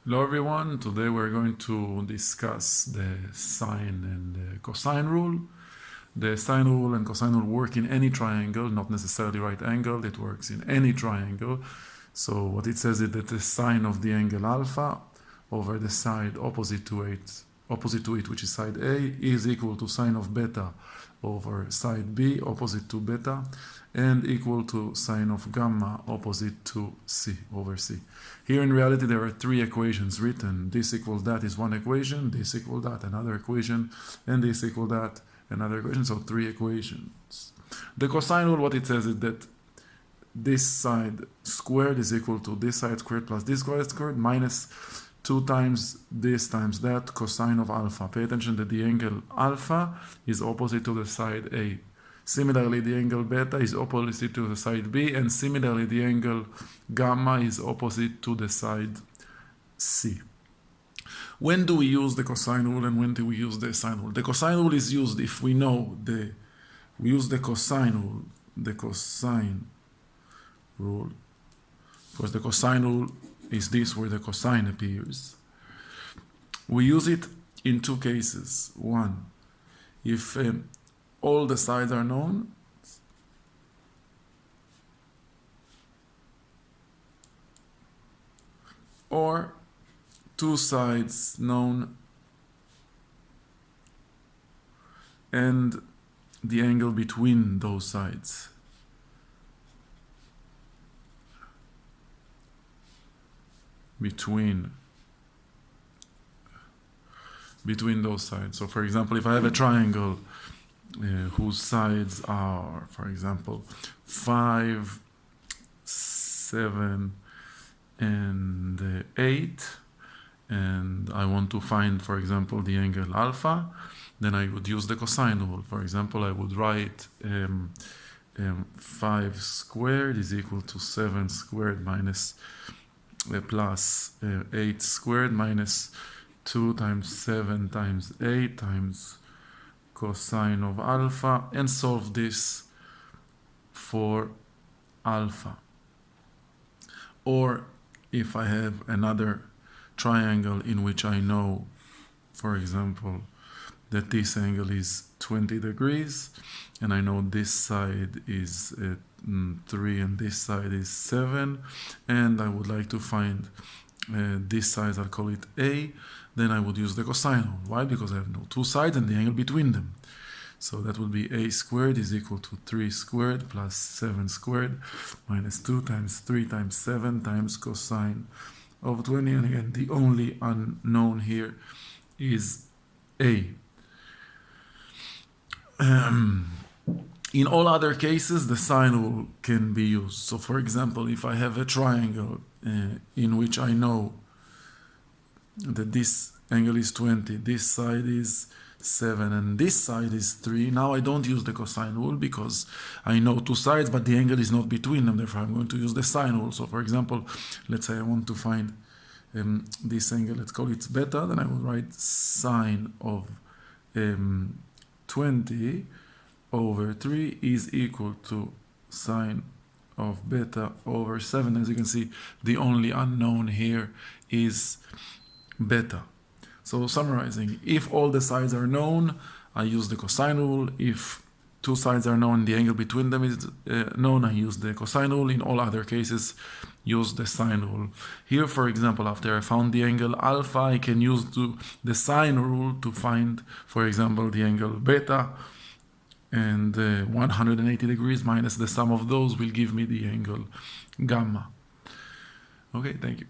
Hello everyone, today we're going to discuss the sine and the cosine rule. The sine rule and cosine rule work in any triangle, not necessarily right angle, it works in any triangle. So what it says is that the sine of the angle alpha over the side opposite to it, which is side A, is equal to sine of beta over side B opposite to beta, and equal to sine of gamma opposite to C over C. Here in reality there are three equations written. This equals that is one equation, this equals that another equation, and this equals that another equation, so three equations. The cosine rule, what it says is that this side squared is equal to this side squared plus this side squared minus 2 times this times that cosine of alpha. Pay attention that the angle alpha is opposite to the side A. Similarly, the angle beta is opposite to the side B, and similarly, the angle gamma is opposite to the side C. When do we use the cosine rule and when do we use the sine rule? The cosine rule is used if we know we use the cosine rule, because the cosine rule is this where the cosine appears. We use it in two cases. One, if all the sides are known, or two sides known and the angle between those sides. Between those sides. So for example, if I have a triangle whose sides are, for example, 5, 7, and 8, and I want to find, for example, the angle alpha, then I would use the cosine rule. For example, I would write 5 squared is equal to 7 squared minus plus 8 squared minus 2 times 7 times 8 times cosine of alpha, and solve this for alpha. Or if I have another triangle in which I know, for example, that this angle is 20 degrees, and I know this side is 3 and this side is 7, and I would like to find this side, I'll call it A, then I would use the cosine rule. Why? Because I have no two sides and the angle between them. So that would be A squared is equal to 3 squared plus 7 squared minus 2 times 3 times 7 times cosine of 20. And again, the only unknown here is A. In all other cases, the sine rule can be used. So for example, if I have a triangle in which I know that this angle is 20, this side is 7, and this side is 3, now I don't use the cosine rule because I know two sides, but the angle is not between them, therefore I'm going to use the sine rule. So for example, let's say I want to find this angle, let's call it beta, then I will write sine of 20 over 3 is equal to sine of beta over 7. As you can see, the only unknown here is beta. So summarizing, if all the sides are known, I use the cosine rule. If two sides are known, the angle between them is known, I use the cosine rule. In all other cases, use the sine rule. Here, for example, after I found the angle alpha, I can use the sine rule to find, for example, the angle beta, and 180 degrees minus the sum of those will give me the angle gamma. Okay, thank you.